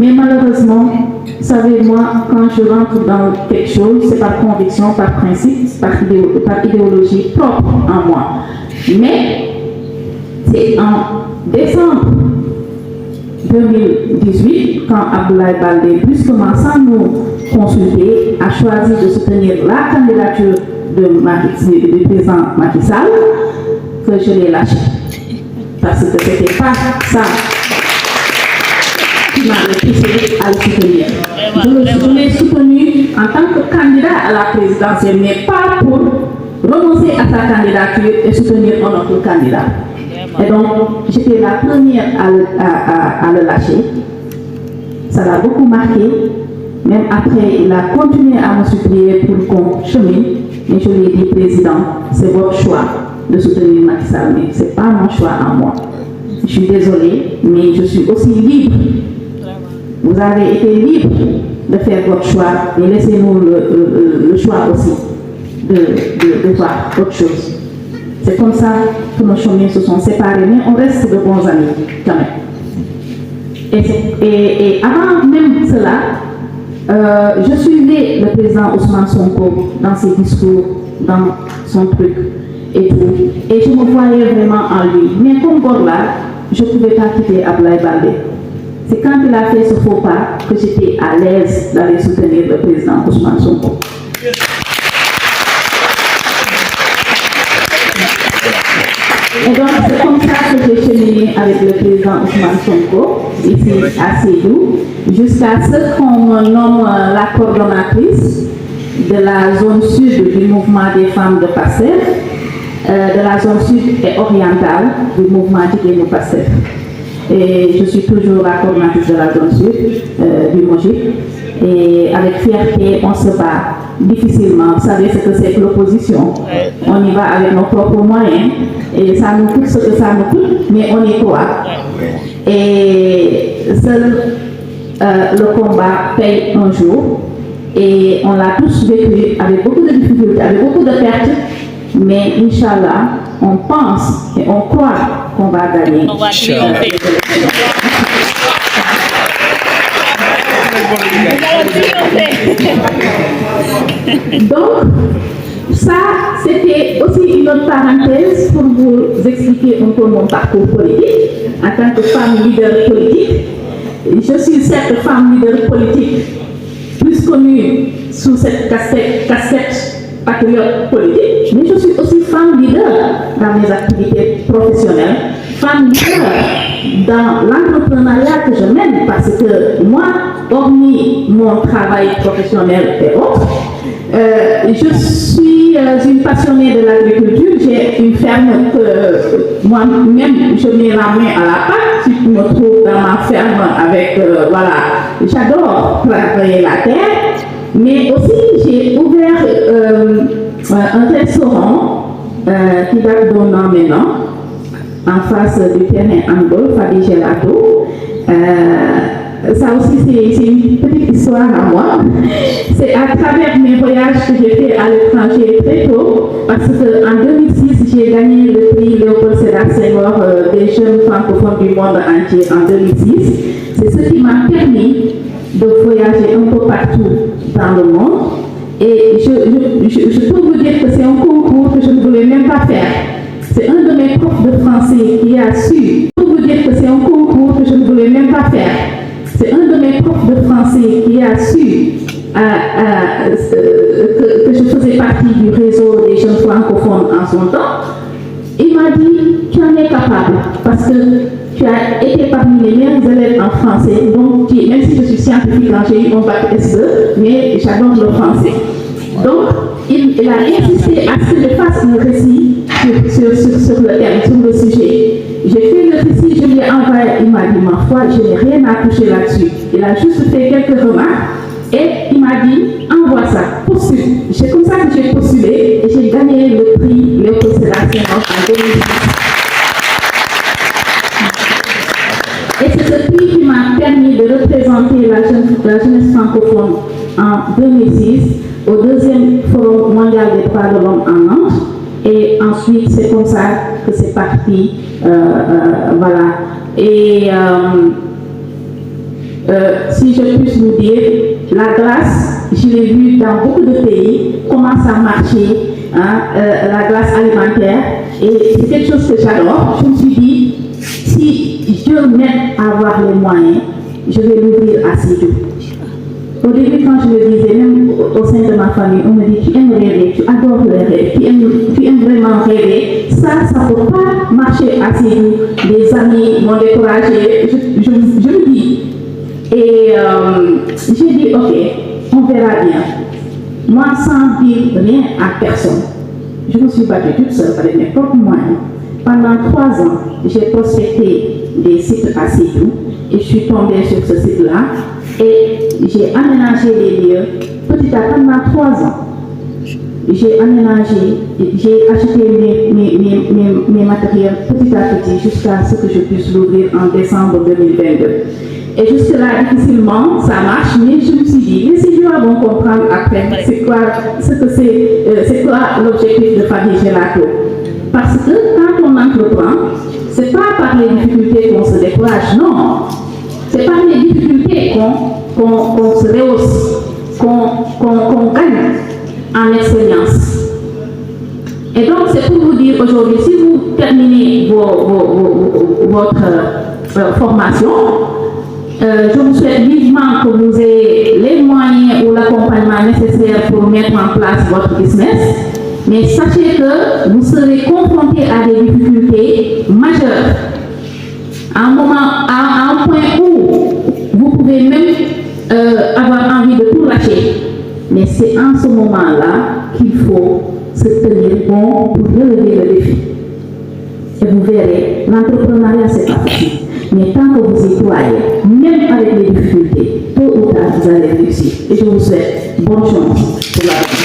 Mais malheureusement, vous savez, moi, quand je rentre dans quelque chose, c'est par conviction, par principe, par idéologie propre en moi. Mais c'est en décembre 2018, quand Abdoulaye Baldé, brusquement, sans nous consulter, a choisi de soutenir la candidature du président Macky Sall, que je l'ai lâché. Parce que ce n'était pas ça qui m'avait poussé à le soutenir. Je l'ai soutenu en tant que candidat à la présidentielle, mais pas pour renoncer à sa candidature et soutenir un autre candidat. Et donc, j'étais la première à le lâcher. Ça l'a beaucoup marqué. Même après, il a continué à me supplier pour qu'on chemine. Mais je lui ai dit, président, c'est votre choix de soutenir Macky Sall, mais ce n'est pas mon choix à moi. Je suis désolée, mais je suis aussi libre. Vous avez été libre de faire votre choix, mais laissez-nous le choix aussi de voir autre chose. C'est comme ça que nos chemins se sont séparés, mais on reste de bons amis quand même. Et avant même cela, je suivais le président Ousmane Sonko dans ses discours, dans son truc et tout. Et je me voyais vraiment en lui. Mais comme là, je ne pouvais pas quitter Abdoulaye Baldé. C'est quand il a fait ce faux pas que j'étais à l'aise d'aller soutenir le président Ousmane Sonko. Et donc, c'est comme ça que j'ai cheminé avec le président Ousmane Sonko, ici à Sédou, jusqu'à ce qu'on me nomme la coordonnatrice de la zone sud du mouvement des femmes de Pastef, de la zone sud et orientale du mouvement de Pastef. Et je suis toujours la coordonnatrice de la zone sud du Mogic. Et avec fierté, on se bat difficilement. Vous savez ce que c'est que l'opposition. On y va avec nos propres moyens. Et ça nous coûte ce que ça nous coûte, mais on y croit. Et seul le combat paye un jour. Et on l'a tous vécu avec beaucoup de difficultés, avec beaucoup de pertes. Mais Inch'Allah, on pense et on croit qu'on va gagner. On va triompher. Donc, ça, c'était aussi une autre parenthèse pour vous expliquer un peu mon parcours politique en tant que femme leader politique. Je suis cette femme leader politique plus connue sous cette casquette patriote politique, mais je suis aussi femme leader dans mes activités professionnelles, femme leader dans l'entrepreneuriat que je mène, parce que moi, hormis mon travail professionnel et autres, je suis une passionnée de l'agriculture. J'ai une ferme que moi-même, je mets la main à la pâte. Si je me trouve dans ma ferme avec, voilà, j'adore travailler la terre. Mais aussi, j'ai ouvert un restaurant qui date d'un an maintenant, en face du terrain Angol, Fabi Gelato. Ça aussi, c'est une petite histoire à moi. C'est à travers mes voyages que j'ai fait à l'étranger très tôt, parce qu'en 2006, j'ai gagné le prix Léopold Sédar Senghor des jeunes francophones du monde entier en 2006. C'est ce qui m'a permis de voyager un peu partout dans le monde. Et je peux vous dire que c'est un concours que je ne voulais même pas faire. C'est un de mes profs de français qui a su. Je peux vous dire que c'est un concours que je ne voulais même pas faire. C'est un de mes profs de français qui a su que je faisais partie du réseau des jeunes francophones en son temps. Il m'a dit, tu en es capable, parce que tu as été parmi les meilleurs élèves en français, donc même si je suis scientifique, j'ai eu mon bac SE, mais j'adore le français. Donc, il a insisté à ce que je fasse un récit sur le thème, sur le sujet. J'ai fait le récit, je lui ai envoyé, il m'a dit, ma foi, je n'ai rien à toucher là-dessus. Il a juste fait quelques remarques et il m'a dit, envoie ça, postule. C'est comme ça que j'ai postulé et j'ai gagné le prix Léopold Sédar Senghor en 2010. Et c'est ce prix qui m'a permis de représenter la jeunesse francophone en 2006 au deuxième Forum mondial des droits de l'homme en Nantes. Et ensuite, c'est comme ça que c'est parti. Voilà. Et si je puisse vous dire, la glace, je l'ai vu dans beaucoup de pays, comment ça marchait, la glace alimentaire, et c'est quelque chose que j'adore. Je me suis dit, si je m'aide à avoir les moyens, je vais l'ouvrir à Sédhiou. Au début, quand je le disais, même au sein de ma famille, on me dit, tu aimes rêver, tu adores les rêves, tu aimes vraiment rêver. Ça ne peut pas marcher à Sédhiou. Des amis m'ont découragé, je le dis. Et j'ai dit, ok, on verra bien. Moi, sans dire rien à personne, je me suis battue toute seule avec mes propres moyens. Pendant 3 ans, j'ai prospecté des sites à Sédhiou et je suis tombée sur ce site-là et j'ai aménagé les lieux petit à petit pendant 3 ans. J'ai aménagé, j'ai acheté mes matériels petit à petit jusqu'à ce que je puisse l'ouvrir en décembre 2022. Et jusque-là, difficilement, ça marche, mais je me suis dit, mais si je dois bon comprendre après, c'est quoi l'objectif de Famille Gelato? Parce que quand on entreprend, c'est pas par les difficultés qu'on se décourage, non. C'est par les difficultés qu'on se rehausse, qu'on gagne en expérience. Et donc, c'est pour vous dire aujourd'hui, si vous terminez votre formation, je vous souhaite vivement que vous ayez les moyens ou l'accompagnement nécessaire pour mettre en place votre business. Mais sachez que vous serez confronté à des difficultés majeures. À un point où vous pouvez même avoir envie de tout lâcher. Mais c'est en ce moment-là qu'il faut se tenir bon pour relever le défi. Et vous verrez, l'entrepreneuriat, c'est pas facile. Mais tant que vous y croyez, même avec les difficultés, tôt ou tard, vous allez réussir. Et je vous souhaite bonne chance pour la vie.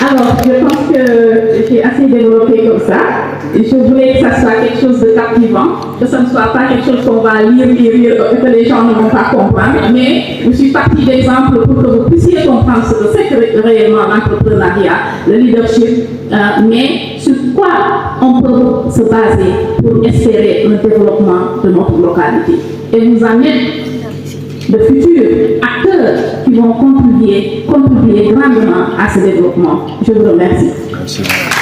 Alors, je pense que j'ai assez développé comme ça. Je voulais que ça soit quelque chose de captivant, que ce ne soit pas quelque chose qu'on va lire, que les gens ne vont pas comprendre. Mais je suis partie d'exemples pour que vous puissiez comprendre ce que c'est réellement l'entrepreneuriat, le leadership, mais sur quoi on peut se baser pour espérer un développement de notre localité. Et vous amener de futurs acteurs qui vont contribuer grandement à ce développement. Je vous remercie. Absolument.